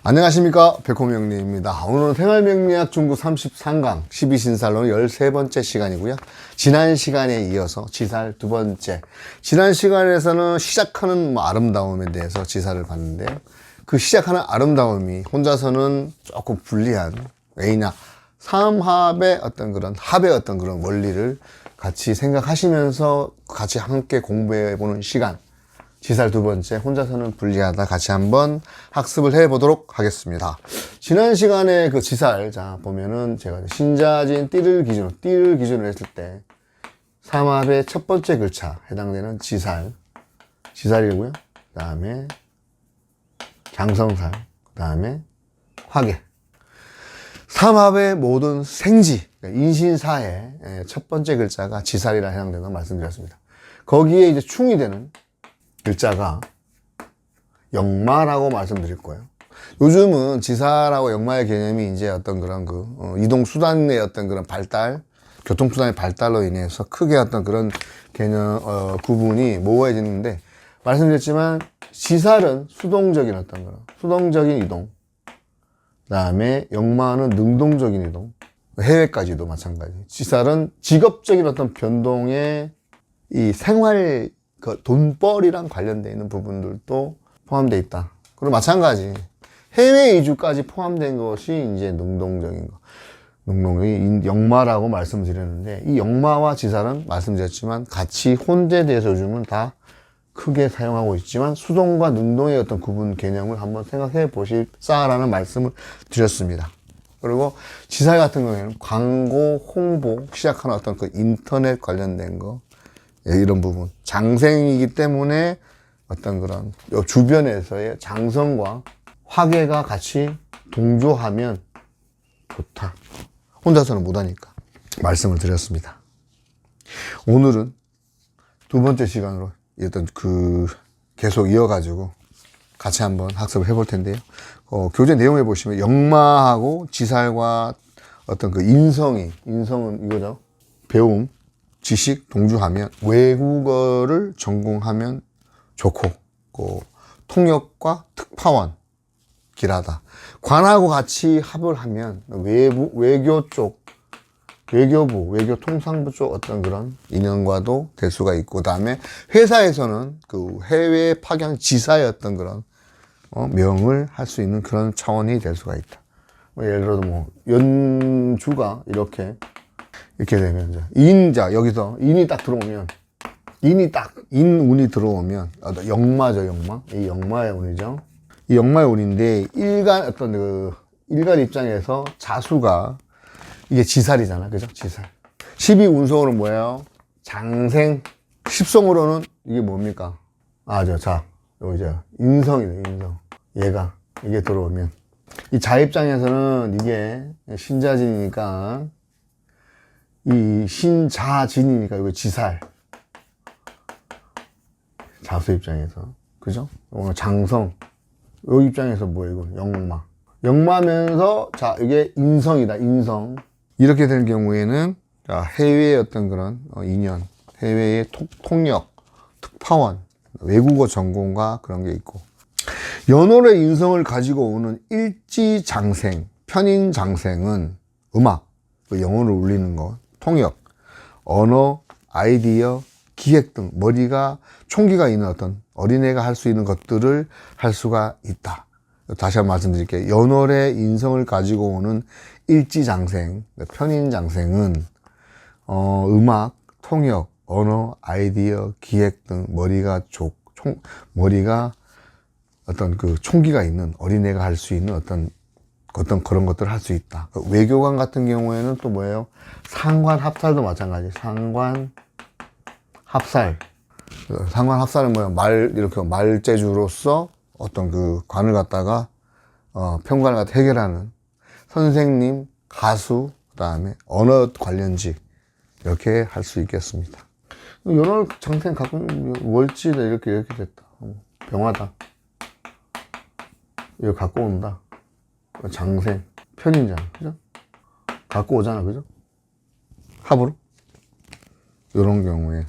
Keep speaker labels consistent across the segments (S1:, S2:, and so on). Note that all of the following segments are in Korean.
S1: 안녕하십니까, 백호명리입니다. 오늘은 생활명리학 중국 33강 12신살론 13번째 시간이고요. 지난 시간에 이어서 지살 두 번째. 지난 시간에서는 시작하는 아름다움에 대해서 지살을 봤는데요. 그 시작하는 아름다움이 혼자서는 조금 불리한, 왜냐, 삼합의 어떤 그런 합의 어떤 그런 원리를 같이 생각하시면서 같이 함께 공부해보는 시간. 지살 두 번째, 혼자서는 불리하다. 같이 한번 학습을 해보도록 하겠습니다. 지난 시간에 그 지살, 자, 보면은 제가 신자진 띠를 기준으로 했을 때, 삼합의 첫 번째 글자, 해당되는 지살이고요. 그 다음에 장성살, 그 다음에 화계. 삼합의 모든 생지, 인신사의 첫 번째 글자가 지살이라 해당되는 걸 말씀드렸습니다. 거기에 이제 충이 되는 글자가 역마라고 말씀드릴 거예요. 요즘은 지살하고 역마의 개념이 이제 어떤 그런 이동수단의 어떤 그런 발달, 교통수단의 발달로 인해서 크게 어떤 그런 개념, 구분이 모호해지는데, 말씀드렸지만, 지살은 수동적인 어떤 그런, 수동적인 이동. 그 다음에 역마는 능동적인 이동. 해외까지도 마찬가지. 지살은 직업적인 어떤 변동의 이 생활, 그 돈벌이랑 관련되어 있는 부분들도 포함되어 있다. 그리고 마찬가지 해외 이주까지 포함된 것이 이제 능동적인 거, 능동적인 역마라고 말씀드렸는데, 이 역마와 지살은 말씀드렸지만 같이 혼재돼서 요즘은 다 크게 사용하고 있지만 수동과 능동의 어떤 구분 개념을 한번 생각해 보십사라는 말씀을 드렸습니다. 그리고 지살 같은 경우에는 광고, 홍보, 시작하는 어떤 그 인터넷 관련된 거, 이런 부분. 장생이기 때문에 어떤 그런 주변에서의 장성과 화계가 같이 동조하면 좋다. 혼자서는 못하니까 말씀을 드렸습니다. 오늘은 두 번째 시간으로 어떤 계속 이어가지고 같이 한번 학습을 해볼 텐데요. 교재 내용에 보시면 역마하고 지살과 어떤 인성은 이거죠. 배움, 지식 동주하면, 외국어를 전공하면 좋고, 통역과 특파원 길하다. 관하고 같이 합을 하면 외교 쪽, 외교부, 외교통상부 쪽 어떤 그런 인연과도 될 수가 있고, 그 다음에 회사에서는 그 해외 파견 지사의 어떤 그런 명을 할 수 있는 그런 차원이 될 수가 있다. 예를 들어서 연주가 이렇게 되면, 여기서 인운이 들어오면, 역마죠, 역마. 이 역마의 운이죠. 이 역마의 운인데, 일간 입장에서 자수가, 이게 지살이잖아. 그죠? 지살. 12운성으로는 뭐예요? 장생. 10성으로는 이게 뭡니까? 요거 인성이네, 인성. 이게 들어오면. 이 자 입장에서는 이게 신자진이니까, 이 신자진이니까 이거 지살. 자수 입장에서. 그죠? 장성. 요 입장에서 뭐예요? 이거 역마. 역마면서, 자, 이게 인성이다, 인성. 이렇게 될 경우에는, 자, 해외의 어떤 그런 인연, 해외의 통역, 특파원, 외국어 전공과 그런 게 있고. 연월의 인성을 가지고 오는 일지장생, 편인장생은 음악, 영혼을 울리는 것, 통역, 언어, 아이디어, 기획 등 총기가 있는 어떤 어린애가 할 수 있는 것들을 할 수가 있다. 다시 한번 말씀드릴게요. 연월의 인성을 가지고 오는 일지장생, 편인장생은 음악, 통역, 언어, 아이디어, 기획 등 머리가 어떤 총기가 있는 어린애가 할 수 있는 어떤 그런 것들을 할 수 있다. 외교관 같은 경우에는 또 뭐예요? 상관 합살도 마찬가지. 상관 합살은 뭐예요? 이렇게 말재주로서 어떤 관을 갖다가, 평관을 갖다 해결하는 선생님, 가수, 그 다음에 언어 관련직, 이렇게 할 수 있겠습니다. 연월 장생 가끔 월지다, 이렇게 됐다. 병화다. 이거 갖고 온다. 장생, 편인장, 그죠? 갖고 오잖아, 그죠? 합으로. 요런 경우에,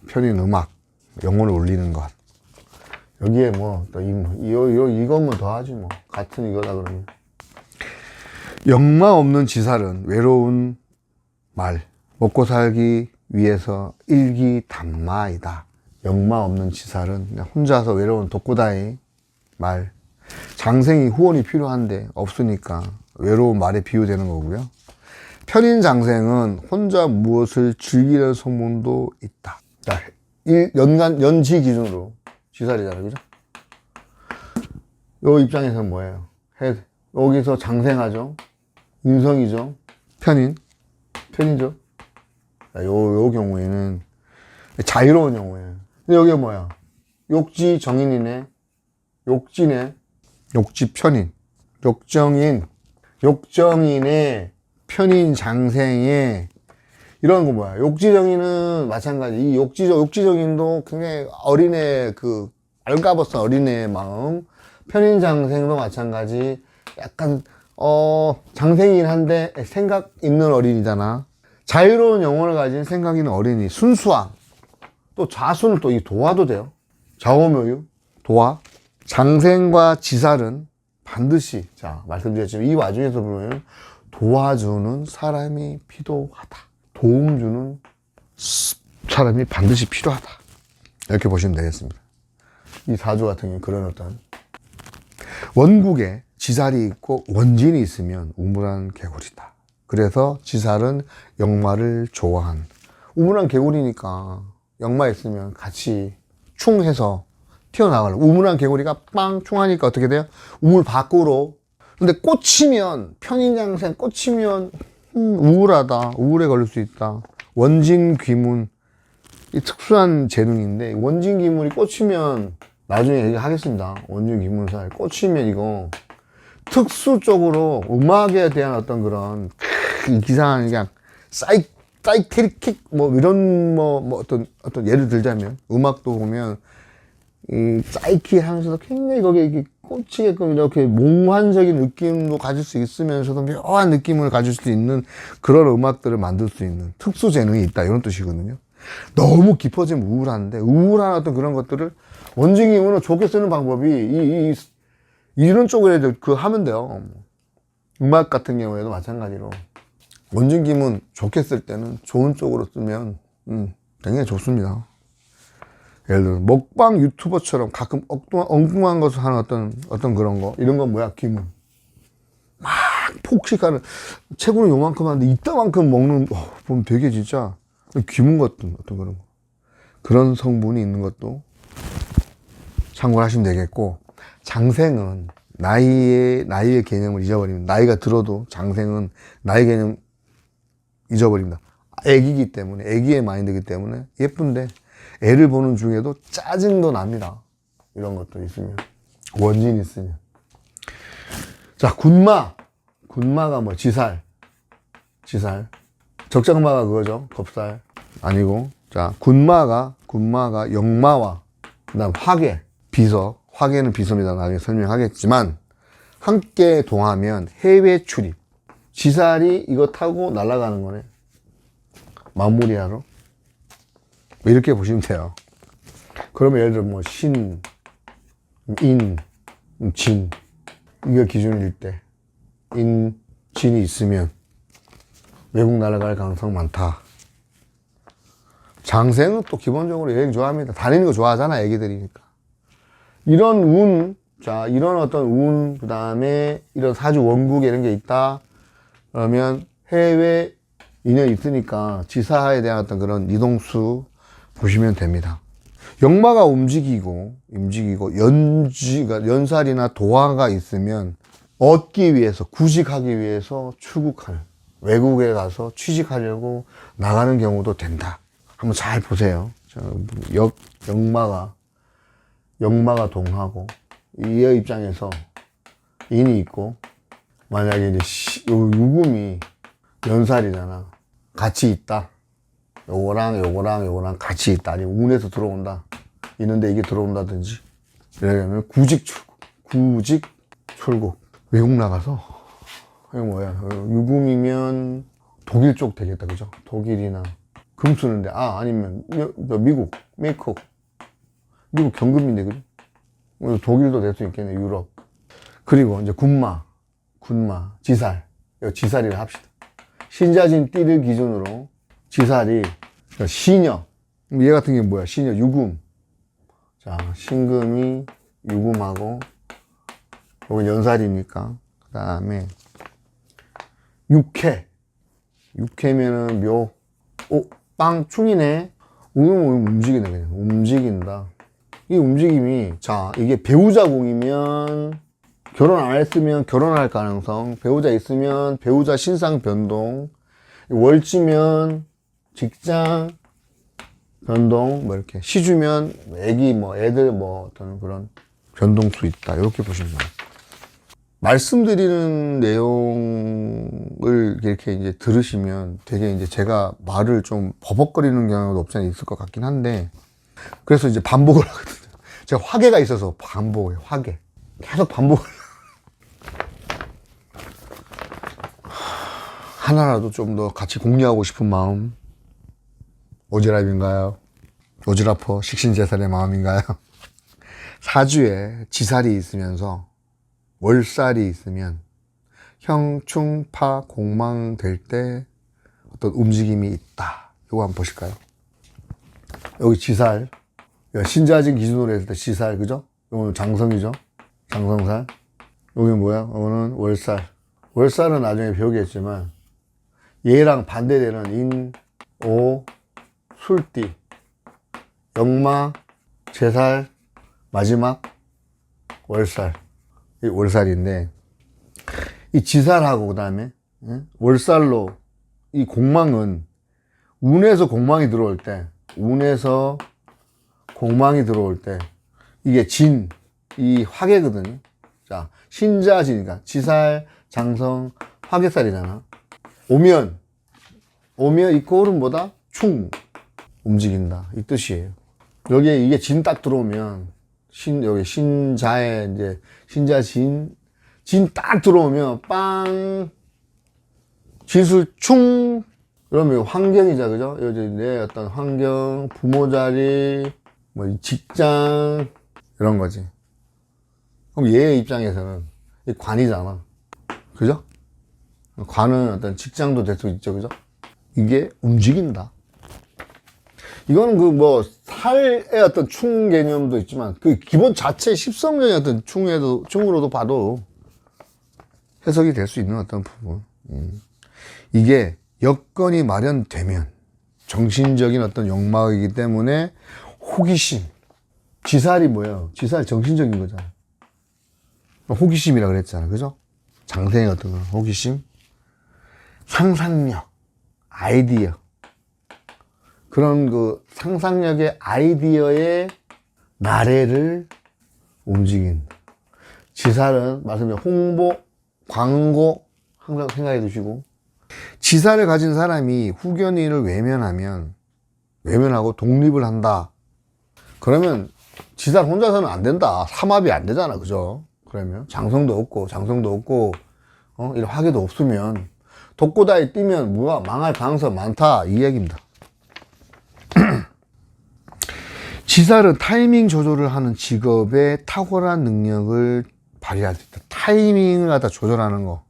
S1: 편인 음악, 영혼을 울리는 것. 여기에 뭐, 또, 이것만 더 하지 뭐. 같은 이거다, 그러면. 역마 없는 지살은 외로운 말. 먹고 살기 위해서 일기단마이다. 역마 없는 지살은 그냥 혼자서 외로운 독고다이 말. 장생이 후원이 필요한데 없으니까 외로운 말에 비유되는 거고요. 편인장생은 혼자 무엇을 즐기는 소문도 있다. 자, 연지 기준으로 지살이잖아요, 그죠? 요 입장에서는 뭐예요? 여기서 장생하죠? 인성이죠? 편인죠? 자, 요 경우에는 자유로운 경우예요. 근데 여기가 뭐야? 욕지 정인이네. 욕지네. 욕지 편인. 욕정인의 편인 장생의 이런 거 뭐야? 욕지정인은 마찬가지. 이 욕지정인도 굉장히 어린애, 알가벗은 어린애의 마음. 편인 장생도 마찬가지. 약간, 장생이긴 한데 생각 있는 어린이잖아. 자유로운 영혼을 가진 생각 있는 어린이. 순수함. 또 자순을 또 이 도화도 돼요. 좌오묘유, 도화. 장생과 지살은 반드시, 자, 말씀드렸지만 이 와중에서 보면 도와주는 사람이 필요하다. 도움 주는 사람이 반드시 필요하다. 이렇게 보시면 되겠습니다. 이 사주 같은 경우 그런 어떤 원국에 지살이 있고 원진이 있으면 우물한 개구리다. 그래서 지살은 역마를 좋아한. 우물한 개구리니까 역마 있으면 같이 충해서 튀어나가려고. 우물한 개구리가 빵 충하니까 어떻게 돼요? 우물 밖으로. 근데 꽂히면, 편인장생 꽂히면 우울하다. 우울에 걸릴 수 있다. 원진귀문. 이 특수한 재능인데 원진귀문이 꽂히면 나중에 얘기하겠습니다. 원진귀문살 꽂히면 이거 특수적으로 음악에 대한 어떤 그런 이상한 그냥 사이케릭 뭐 이런 뭐 어떤 예를 들자면 음악도 보면 이 사이키 하면서도 굉장히 거기에 이렇게 꽂히게끔 이렇게 몽환적인 느낌도 가질 수 있으면서도 묘한 느낌을 가질 수 있는 그런 음악들을 만들 수 있는 특수 재능이 있다. 이런 뜻이거든요. 너무 깊어지면 우울한데 우울한 어떤 그런 것들을 원진기문을 좋게 쓰는 방법이 이런 쪽으로 하면 돼요. 음악 같은 경우에도 마찬가지로 원진기문 좋게 쓸 때는 좋은 쪽으로 쓰면 굉장히 좋습니다. 예를 들어 먹방 유튜버처럼 가끔 엉뚱한 것을 하는 어떤 그런 거 이런 건 뭐야? 기문 막 폭식하는 채구는 요만큼 하는데 이따만큼 먹는 보면 되게 진짜 기문 같은 어떤 그런 성분이 있는 것도 참고를 하시면 되겠고, 장생은 나이의 개념을 잊어버립니다. 나이가 들어도 장생은 나이 개념 잊어버립니다. 애기기 때문에, 애기의 마인드이기 때문에 예쁜데 애를 보는 중에도 짜증도 납니다. 이런 것도 있으면, 원진 있으면. 자, 군마가 뭐 지살 적장마가 그거죠. 겁살 아니고. 자, 군마가 역마와 그다음 화계, 비서. 화계는 비서입니다. 나중에 설명하겠지만 함께 동하면 해외 출입. 지살이 이거 타고 날아가는 거네. 마무리하러. 이렇게 보시면 돼요. 그러면 예를 들어 뭐 신, 인, 진 이거 기준일 때 인, 진이 있으면 외국 날아갈 가능성 많다. 장생은 또 기본적으로 여행 좋아합니다. 다니는 거 좋아하잖아, 애기들이니까. 이런 운, 자, 이런 어떤 운, 그 다음에 이런 사주 원국에 이런 게 있다. 그러면 해외 인연이 있으니까 지사에 대한 어떤 그런 이동수 보시면 됩니다. 역마가 움직이고 연살이나 도화가 있으면 얻기 위해서, 구직하기 위해서 출국하는, 외국에 가서 취직하려고 나가는 경우도 된다. 한번 잘 보세요. 역마가 동하고, 이 입장에서 인이 있고, 만약에 이제 유금이 연살이잖아. 같이 있다. 요거랑 같이 있다. 아니면 운에서 들어온다. 있는데 이게 들어온다든지. 이러면 구직 출국. 외국 나가서, 이거 뭐야. 유금이면 독일 쪽 되겠다. 그죠? 독일이나 금 쓰는데, 아니면 미국 경금인데, 그죠? 독일도 될 수 있겠네, 유럽. 그리고 이제 군마, 지살. 이거 지살이라 합시다. 신자진 띠를 기준으로 지살이 신여. 얘 같은 게 뭐야? 신여, 유금. 자, 신금이 유금하고, 여기 연살이니까. 그 다음에, 육해. 육해면은 묘. 빵충이네. 움직이네, 그냥. 움직인다. 이 움직임이, 자, 이게 배우자궁이면, 결혼 안 했으면 결혼할 가능성, 배우자 있으면 배우자 신상 변동, 월지면 직장 변동, 뭐 이렇게, 시주면 애기, 애들 어떤 그런 변동수 있다. 이렇게 보시면 돼요. 말씀드리는 내용을 이렇게 이제 들으시면 되게 이제 제가 말을 좀 버벅거리는 경우도 없지 않아 있을 것 같긴 한데, 그래서 이제 반복을 하거든요. 제가 화계가 있어서 반복해요, 화계. 계속 반복을. 하나라도 좀 더 같이 공유하고 싶은 마음. 오지랖인가요? 오지랖퍼 식신재살의 마음인가요? 사주에 지살이 있으면서 월살이 있으면 형충파 공망 될 때 어떤 움직임이 있다. 이거 한번 보실까요? 여기 지살, 신자진 기준으로 했을 때 지살, 그죠? 이거는 장성이죠? 장성살. 여기는 뭐야? 이거는 월살. 월살은 나중에 배우겠지만 얘랑 반대되는 인, 오, 술띠, 역마, 제살, 마지막 월살. 이 월살인데, 이 지살하고 그 다음에 월살로 이 공망은 운에서 공망이 들어올 때, 이게 진, 이 화계거든요. 자, 신자지니까 지살, 장성, 화계살이잖아. 오면 이 꼴은 뭐다? 충, 움직인다. 이 뜻이에요. 여기에 이게 진 딱 들어오면, 여기 신자에 이제, 신자진, 진 딱 들어오면, 빵, 지술충, 그러면 환경이자, 그죠? 여기 내 어떤 환경, 부모 자리, 직장, 이런 거지. 그럼 얘의 입장에서는, 이 관이잖아. 그죠? 관은 어떤 직장도 될 수 있죠, 그죠? 이게 움직인다. 이거는 살의 어떤 충 개념도 있지만, 그 기본 자체 십성전의 어떤 충으로도 봐도 해석이 될 수 있는 어떤 부분. 이게 여건이 마련되면 정신적인 어떤 역마이기 때문에 호기심. 지살이 뭐예요? 지살 정신적인 거잖아. 호기심이라 그랬잖아, 그죠? 장생의 어떤 호기심. 상상력, 아이디어. 그런 상상력의 아이디어의 나래를 움직인다. 지살은 말씀드린 홍보, 광고 항상 생각해 두시고, 지살을 가진 사람이 후견인을 외면하고 독립을 한다. 그러면 지살 혼자서는 안 된다. 삼합이 안 되잖아, 그죠? 그러면 장성도 없고 이런 화계도 없으면 독고다에 뛰면 뭐야, 망할 가능성 많다, 이 얘기입니다. 지살은 타이밍 조절을 하는 직업에 탁월한 능력을 발휘할 수 있다. 타이밍을 갖다 조절하는 거.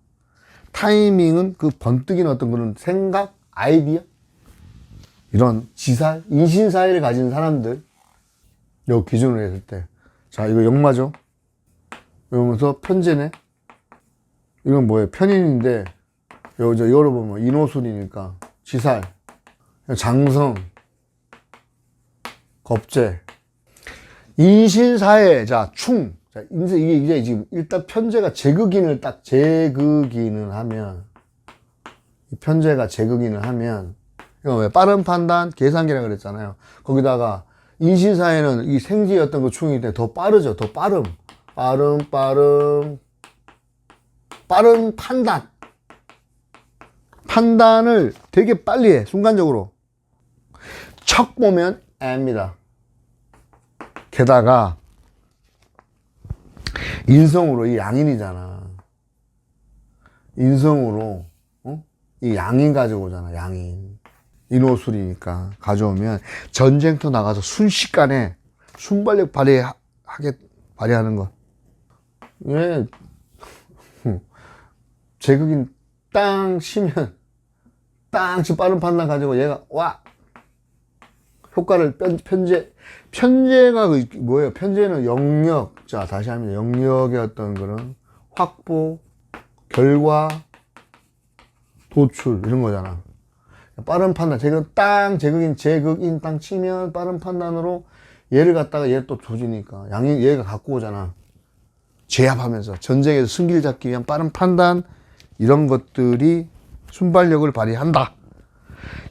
S1: 타이밍은 그 번뜩이는 어떤 그런 생각, 아이디어, 이런 지살, 인신사회를 가진 사람들, 요 기준으로 했을 때, 자, 이거 역마죠? 이러면서 편제네? 이건 뭐예요? 편인인데, 이거를 보면 인호술이니까, 지살, 장성, 겁재, 인신사회, 자, 충. 자, 이게 지금 일단 편제가 제극인을 하면, 이거 왜 빠른 판단, 계산기라 그랬잖아요. 거기다가 인신사회는 이 생지의 어떤 그 충이기 때문에 더 빠르죠. 더 빠름. 빠른 판단. 판단을 되게 빨리 해, 순간적으로. 척 보면 M입니다. 게다가 인성으로, 이 양인이잖아. 인성으로 이 양인 가져오잖아. 양인. 인호술이니까 가져오면 전쟁터 나가서 순식간에 순발력 발휘하게 발휘하는 것. 왜 제극인 땅 치면 땅 치 빠른 판단 가지고 얘가 와 효과를 편제가 뭐예요? 편제는 영역. 자, 다시 하면 영역의 어떤 그런 확보, 결과, 도출 이런 거잖아. 빠른 판단. 제극인 땅 치면 빠른 판단으로 얘를 갖다가 얘 또 조지니까 얘가 갖고 오잖아. 제압하면서 전쟁에서 승기를 잡기 위한 빠른 판단 이런 것들이 순발력을 발휘한다.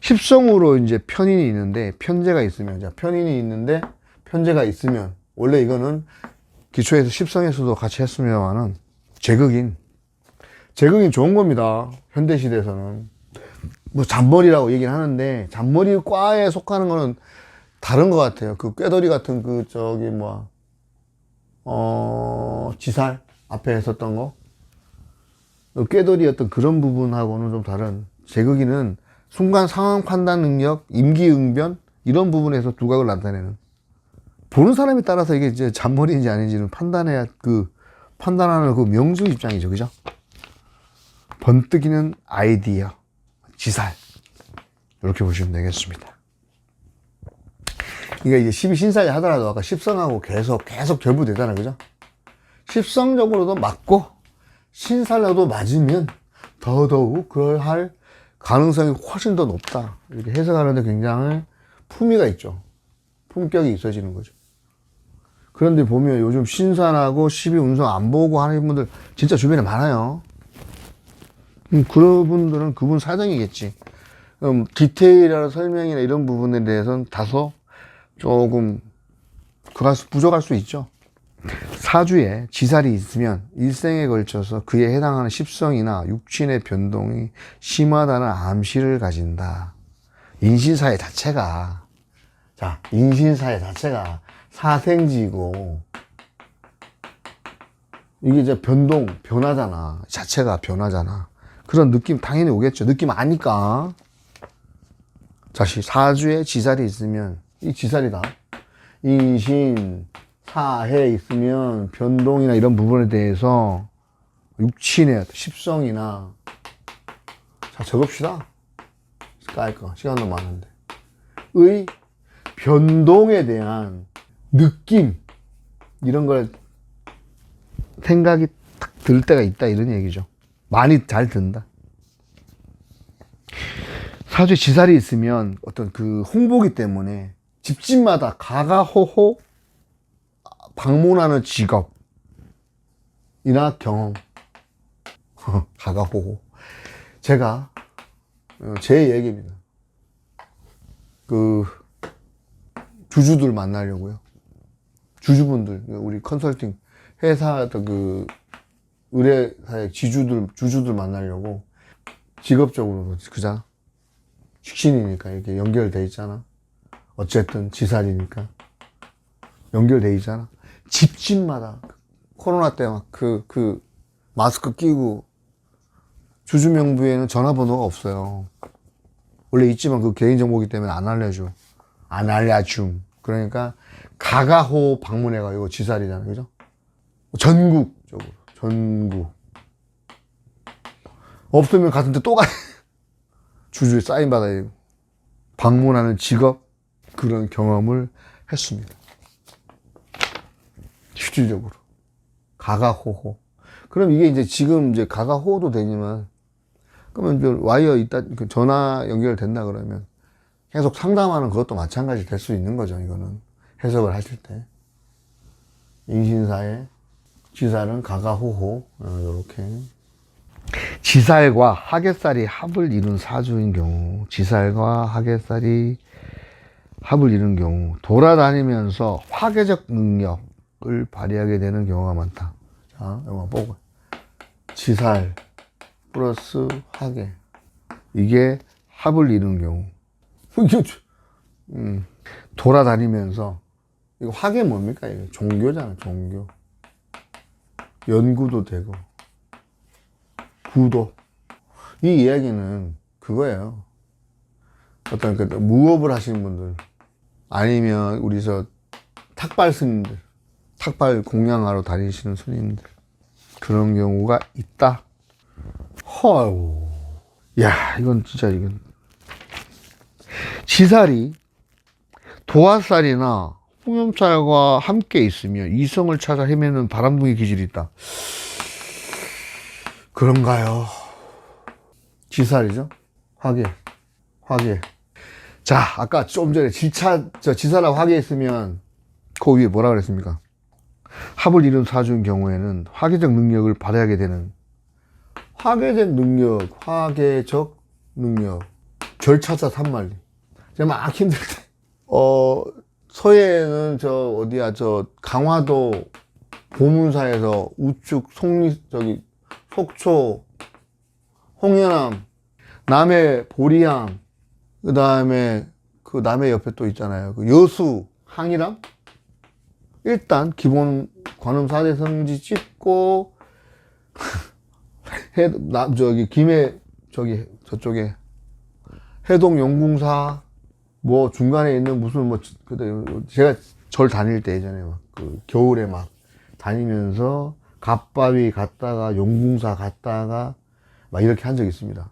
S1: 십성으로 이제 편인이 있는데 편제가 있으면, 자, 편인이 있는데 편제가 있으면, 원래 이거는 기초에서 십성에서도 같이 했으면은 제극인 좋은 겁니다. 현대 시대에서는 뭐 잔머리라고 얘기를 하는데 잔머리과에 속하는 거는 다른 것 같아요. 그 꾀돌이 같은 그 저기 뭐 지살 앞에 했었던 거, 꾀돌이 어떤 그런 부분하고는 좀 다른. 제극인은 순간 상황 판단 능력, 임기응변 이런 부분에서 두각을 나타내는. 보는 사람에 따라서 이게 이제 잔머리인지 아닌지는 판단하는 그 명수 입장이죠, 그죠? 번뜩이는 아이디어, 지살 이렇게 보시면 되겠습니다. 이게 이제 12신살이 하더라도 아까 십성하고 계속 결부되잖아요, 그죠? 십성적으로도 맞고 신살로도 맞으면 더더욱 그럴 가능성이 훨씬 더 높다. 이렇게 해석하는데 굉장히 품위가 있죠. 품격이 있어지는 거죠. 그런데 보면 요즘 신산하고 12운성 안 보고 하는 분들 진짜 주변에 많아요. 그런 분들은 그분 사정이겠지. 디테일이나 설명이나 이런 부분에 대해서는 다소 조금 부족할 수 있죠. 사주에 지살이 있으면 일생에 걸쳐서 그에 해당하는 십성이나 육신의 변동이 심하다는 암시를 가진다. 인신사회 자체가 사생지고 이게 이제 변화잖아. 자체가 변화잖아. 그런 느낌 당연히 오겠죠. 느낌 아니까. 사주에 지살이 있으면 이 지살이다. 인신 사해 있으면 변동이나 이런 부분에 대해서 육신의 십성이나, 자, 적읍시다. 깔까 시간도 많은데, 의 변동에 대한 느낌 이런 걸 생각이 딱 들 때가 있다, 이런 얘기죠. 많이 잘 든다. 사주에 지살이 있으면 어떤 그 홍보기 때문에 집집마다 가가호호 방문하는 직업이나 경험. 가가호호. 제 얘기입니다. 그 주주들 만나려고요. 주주분들, 우리 컨설팅 회사 그 의뢰사의 주주들 만나려고 직업적으로 그자 식신이니까 이렇게 연결돼 있잖아. 어쨌든 지살이니까 연결돼 있잖아. 집집마다 코로나 때 막 그 마스크 끼고 주주 명부에는 전화번호가 없어요. 원래 있지만 그 개인정보이기 때문에 안 알려줌. 그러니까 가가호 방문해가지고 지살이잖아요, 그죠? 전국적으로 없으면 같은 데 또 가. 주주에 사인 받아야 되고 방문하는 직업, 그런 경험을 했습니다. 실질적으로 가가호호. 그럼 이게 이제 지금 이제 가가호호도 되지만, 그러면 이제 와이어 있다, 전화 연결된다 그러면 계속 상담하는 그것도 마찬가지 될 수 있는 거죠. 이거는 해석을 하실 때 인신사의 지살은 가가호호. 요렇게 지살과 하객살이 합을 이룬 사주인 경우, 돌아다니면서 화계적 능력을 발휘하게 되는 경우가 많다. 자, 이거 보고. 지살 플러스 화계. 이게 합을 이룬 경우. 돌아다니면서, 이거 화계 뭡니까? 이거 종교잖아, 종교. 연구도 되고, 구도. 이 이야기는 그거예요. 어떤 무업을 하시는 분들, 아니면 우리 탁발 스님들, 탁발 공양하러 다니시는 손님들. 그런 경우가 있다. 허우. 야, 이건 진짜, 이건. 지살이 도화살이나 홍염살과 함께 있으면 이성을 찾아 헤매는 바람둥이 기질이 있다. 그런가요? 지살이죠? 화계. 자, 아까 좀 전에 지살하고 화계 있으면 그 위에 뭐라 그랬습니까? 합을 이룬 사주인 경우에는 화계적 능력을 발휘하게 되는 화계적 능력 절차자 산만리. 제가 막 힘들 때 서해에는 강화도 보문사에서 우측 속초 홍연암 남해 보리항 그 다음에 그 남해 옆에 또 있잖아요. 그 여수 항이랑 일단 기본 관음 4대 성지 찍고 김해 저쪽에 해동 용궁사 뭐 중간에 있는 무슨 제가 절 다닐 때 예전에 그 겨울에 막 다니면서 갓바위 갔다가 용궁사 갔다가 막 이렇게 한 적이 있습니다.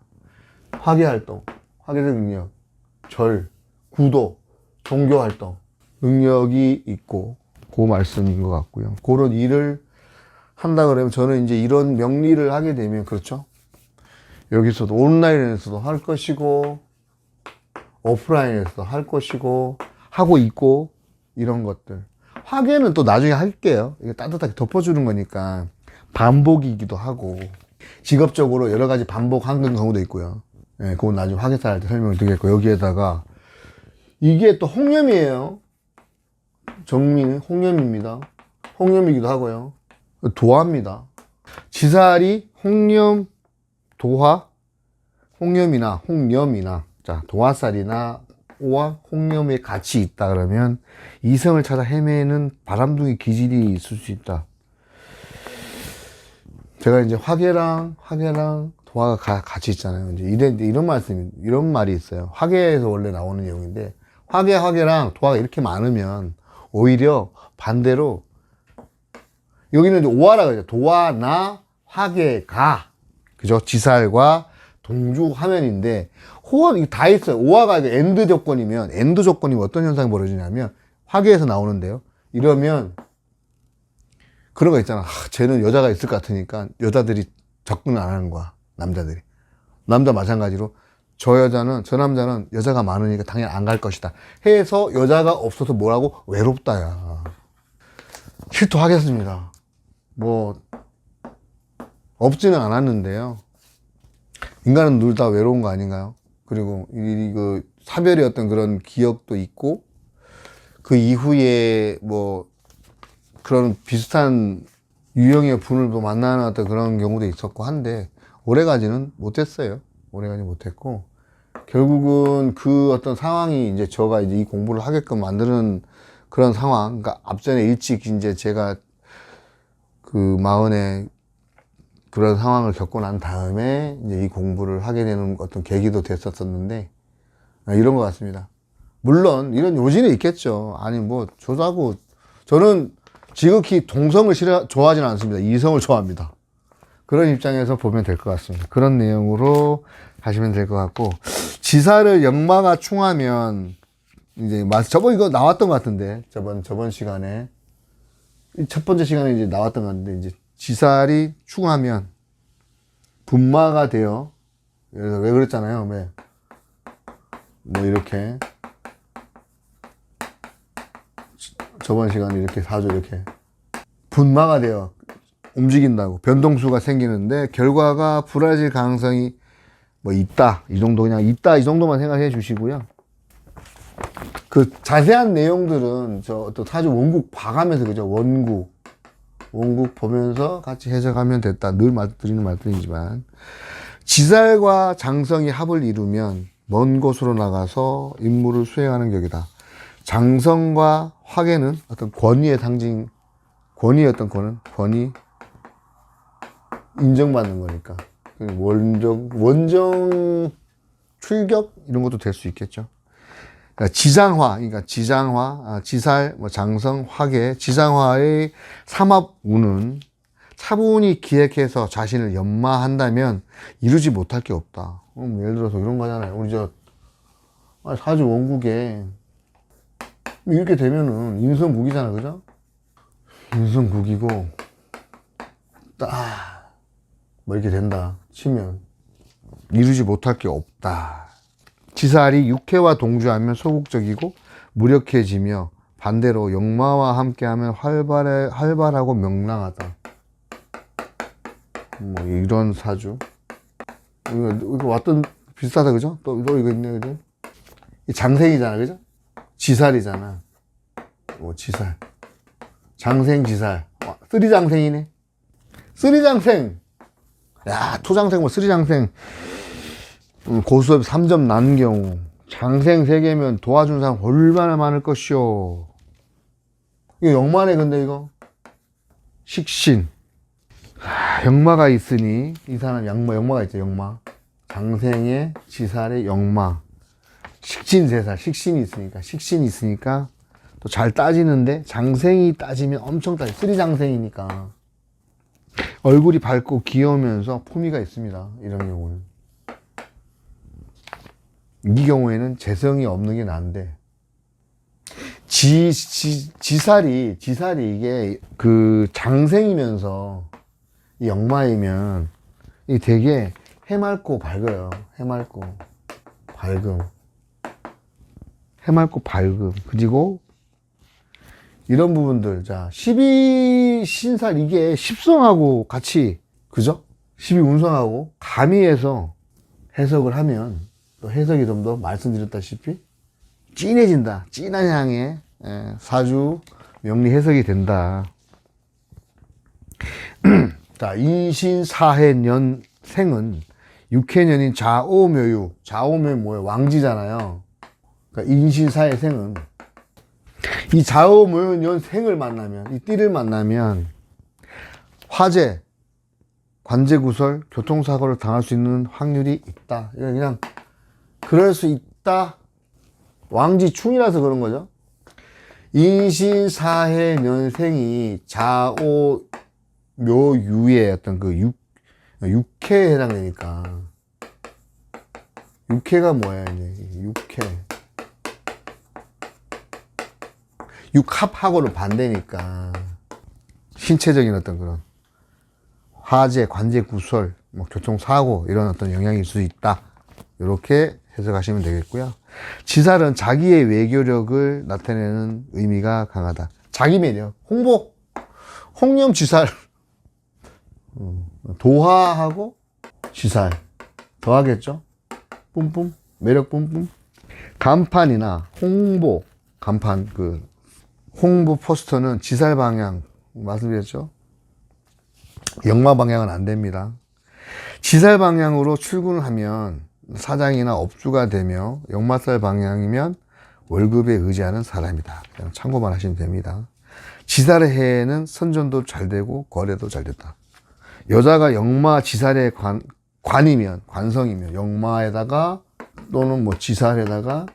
S1: 화계활동, 화계적 능력, 절, 구도, 종교활동 능력이 있고 그 말씀인 것 같고요. 그런 일을 한다 그러면 저는 이제 이런 명리를 하게 되면 그렇죠. 여기서도 온라인에서도 할 것이고 오프라인에서도 할 것이고 하고 있고 이런 것들. 화계는 또 나중에 할게요. 이게 따뜻하게 덮어주는 거니까 반복이기도 하고 직업적으로 여러 가지 반복하는 경우도 있고요. 예, 그건 나중에 화계살 할 때 설명을 드리겠고 여기에다가 이게 또 홍염이에요. 정민은 홍염입니다. 홍염이기도 하고요. 도화입니다. 지살이 홍염, 도화, 홍염이나 자, 도화살이나 오와 홍염에 같이 있다 그러면 이성을 찾아 헤매는 바람둥이 기질이 있을 수 있다. 제가 이제 화계랑 도화가 같이 있잖아요. 이제 이런 말이 있어요. 화계에서 원래 나오는 내용인데 화계랑 도화가 이렇게 많으면 오히려 반대로 여기는 이제 오화라고 하죠. 도화나 화계가 그죠? 지살과 동주 화면인데 호화 이게 다 있어요. 오화가 엔드 조건이면 어떤 현상이 벌어지냐면 화계에서 나오는데요. 이러면 그런 거 있잖아. 쟤는 여자가 있을 것 같으니까 여자들이 접근을 안 하는 거야. 남자들이. 남자 마찬가지로 저 남자는 여자가 많으니까 당연히 안 갈 것이다. 해서 여자가 없어서 뭐라고? 외롭다야. 실토하겠습니다. 뭐 없지는 않았는데요. 인간은 늘 다 외로운 거 아닌가요? 그리고 그 사별의 어떤 그런 기억도 있고 그 이후에 뭐 그런 비슷한 유형의 분을 또 만나는 어떤 그런 경우도 있었고 한데 오래가지는 못했어요. 오래가지 못했고 결국은 그 어떤 상황이 이제 제가 이제 이 공부를 하게끔 만드는 그런 상황. 그러니까 앞전에 일찍 이제 제가 그 마흔에 그런 상황을 겪고 난 다음에 이제 이 공부를 하게 되는 어떤 계기도 됐었었는데 이런 것 같습니다. 물론 이런 요지는 있겠죠. 아니 뭐 저도 저는 지극히 동성을 좋아하지는 않습니다. 이성을 좋아합니다. 그런 입장에서 보면 될 것 같습니다. 그런 내용으로 하시면 될 것 같고 지사를 역마가 충하면 이제 저번 이거 나왔던 것 같은데 저번 시간에 첫 번째 시간에 이제 나왔던 것 같은데 이제 지살이 충하면 분마가 돼요. 그래서 왜 그랬잖아요. 왜? 뭐 이렇게 저번 시간에 이렇게 사주 이렇게 분마가 돼요. 움직인다고 변동수가 생기는데 결과가 불안해질 가능성이 뭐 있다. 이 정도 그냥 있다. 이 정도만 생각해 주시고요. 그 자세한 내용들은 또 사주 원국 봐가면서 그죠? 원국 보면서 같이 해석하면 됐다. 늘 드리는 말씀이지만 지살과 장성이 합을 이루면 먼 곳으로 나가서 임무를 수행하는 격이다. 장성과 화계는 어떤 권위의 상징, 권위의 어떤 권위 인정받는 거니까 원정 출격 이런 것도 될 수 있겠죠. 그러니까 지장화, 그러니까 지장화, 지살, 뭐 장성, 화계, 지장화의 삼합운은 차분히 기획해서 자신을 연마한다면 이루지 못할 게 없다. 예를 들어서 이런 거잖아요. 우리 사주 원국에 이렇게 되면은 인성국이잖아, 그죠? 인성국이고 딱 뭐 이렇게 된다 치면 이루지 못할 게 없다. 지살이 육해와 동주하면 소극적이고 무력해지며 반대로 역마와 함께하면 활발하고 명랑하다. 뭐 이런 사주. 이거 왔던 비슷하다, 그죠? 또 이거 있네, 그죠? 이 장생이잖아, 그죠? 지살이잖아. 지살. 장생지살. 쓰리장생이네. 쓰리장생. 야, 토장생, 쓰리장생. 고수업 3점 난 경우. 장생 3개면 도와준 사람 얼마나 많을 것이오. 이거 역마네, 근데 이거. 식신. 역마가 있으니, 이 사람 역마가 있죠, 역마. 장생의 지살의 역마. 식신세살, 식신이 있으니까 또 잘 따지는데, 장생이 따지면 엄청 따지. 쓰리장생이니까. 얼굴이 밝고 귀여우면서 품위가 있습니다. 이런 경우는. 이 경우에는 재성이 없는 게 나은데, 지살이 이게 그 장생이면서 이 역마이면 이 되게 해맑고 밝아요. 해맑고 밝음. 그리고 이런 부분들, 자, 12신살 이게 십성하고 같이, 그죠? 12운성하고 가미해서 해석을 하면, 또 해석이 좀 더 말씀드렸다시피 진해진다. 진한 향의 사주 명리 해석이 된다. 자, 인신사해년 생은 육해년인 좌오묘유. 좌오묘 뭐예요? 왕지잖아요. 그러니까 인신사해 생은 이 좌오묘년 생을 만나면, 이 띠를 만나면 화재, 관제구설, 교통사고를 당할 수 있는 확률이 있다. 이건 그냥 그럴 수 있다. 왕지충이라서 그런 거죠. 인신사해년생이 좌오묘유의 어떤 그 육해에 해당되니까. 육해가 뭐야, 이제. 육해. 육합하고는 반대니까. 신체적인 어떤 그런 화재, 관제구설, 뭐 교통사고, 이런 어떤 영향이 있을 수 있다. 이렇게 해석하시면 되겠고요. 지살은 자기의 외교력을 나타내는 의미가 강하다. 자기 매력, 홍념지살. 도화하고 지살 더하겠죠. 뿜뿜, 매력 뿜뿜. 간판이나 간판, 홍보 포스터는 지살 방향 말씀드렸죠. 역마 방향은 안 됩니다. 지살 방향으로 출근을 하면 사장이나 업주가 되며, 역마살 방향이면 월급에 의지하는 사람이다. 그냥 참고만 하시면 됩니다. 지살의 해에는 선전도 잘 되고 거래도 잘 됐다. 여자가 역마 지살의 관성이면 역마에다가 또는 뭐 지살에다가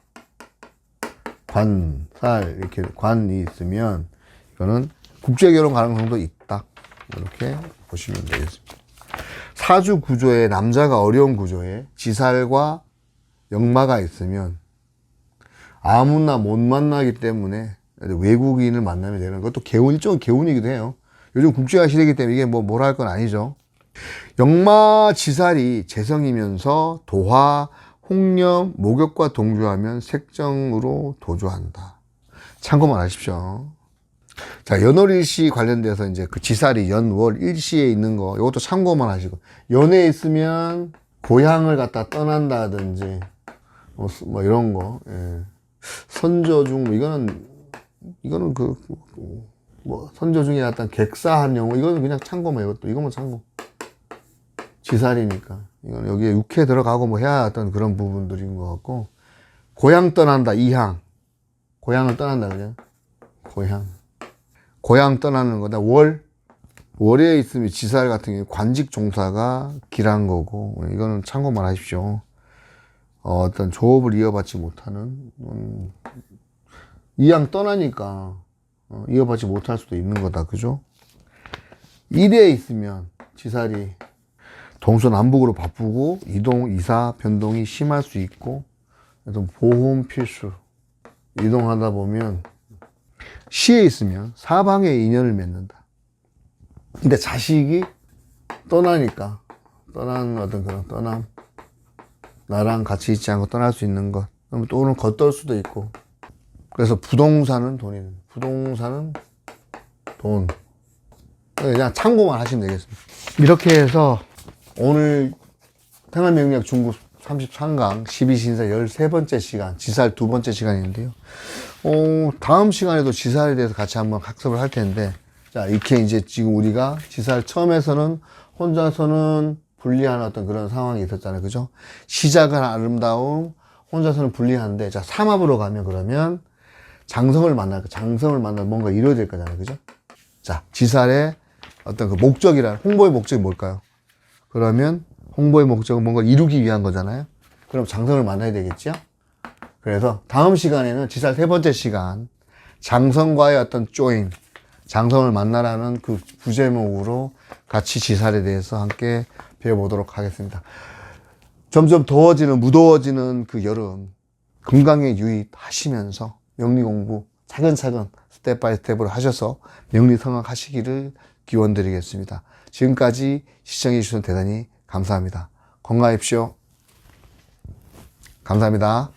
S1: 관살, 이렇게 관이 있으면 이거는 국제결혼 가능성도 있다. 이렇게 보시면 되겠습니다. 사주 구조에, 남자가 어려운 구조에 지살과 역마가 있으면 아무나 못 만나기 때문에 외국인을 만나면 되는 것도 일종의 개운이기도 해요. 요즘 국제화 시대이기 때문에 이게 뭐라 할 건 아니죠. 역마 지살이 재성이면서 도화, 홍념, 목욕과 동조하면 색정으로 도조한다. 참고만 하십시오. 자, 연월일시 관련돼서 이제 그 지살이 연월 일시에 있는 거, 이것도 참고만 하시고, 연에 있으면 고향을 갖다 떠난다든지, 뭐 이런 거, 예. 선조중, 이거는 선조중에 어떤 객사한 영어, 이거는 그냥 참고만, 이것만 참고. 지살이니까. 이건 여기에 육해 들어가고 뭐 해야 어떤 그런 부분들인 것 같고, 고향 떠난다, 이향. 고향을 떠난다, 그냥. 고향 떠나는 거다. 월에 있으면 지살 같은 경우 관직 종사가 길한 거고, 이거는 참고만 하십시오. 어떤 조업을 이어받지 못하는, 이왕 떠나니까 이어받지 못할 수도 있는 거다. 그죠? 일에 있으면 지살이 동서남북으로 바쁘고 이동, 이사, 변동이 심할 수 있고, 그래서 보험 필수. 이동하다 보면 시에 있으면 사방에 인연을 맺는다. 근데 자식이 떠나니까, 떠난 어떤 그런 떠남, 나랑 같이 있지 않고 떠날 수 있는 것, 또는 겉돌 수도 있고. 그래서 부동산은 돈이는, 부동산은 돈. 그냥 참고만 하시면 되겠습니다. 이렇게 해서 오늘 생활명리학 중국 33강 12신사 13번째 시간, 지살 2번째 시간인데요. 다음 시간에도 지살에 대해서 같이 한번 학습을 할 텐데, 자, 이렇게 이제 지금 우리가 지살 처음에서는 혼자서는 불리한 어떤 그런 상황이 있었잖아요. 그죠? 시작은 아름다움, 혼자서는 불리한데, 자, 삼합으로 가면 그러면 장성을 만나면 뭔가 이루어야 될 거잖아요. 그죠? 자, 지살의 어떤 그 목적이란, 홍보의 목적이 뭘까요? 그러면 홍보의 목적은 뭔가 이루기 위한 거잖아요. 그럼 장성을 만나야 되겠죠? 그래서 다음 시간에는 지살 3번째 시간, 장성과의 어떤 조인, 장성을 만나라는 그 부제목으로 같이 지살에 대해서 함께 배워보도록 하겠습니다. 점점 더워지는, 무더워지는 그 여름, 건강에 유의하시면서 명리 공부 차근차근 스텝 바이 스텝으로 하셔서 명리 성학하시기를 기원드리겠습니다. 지금까지 시청해 주셔서 대단히 감사합니다. 건강하십시오. 감사합니다.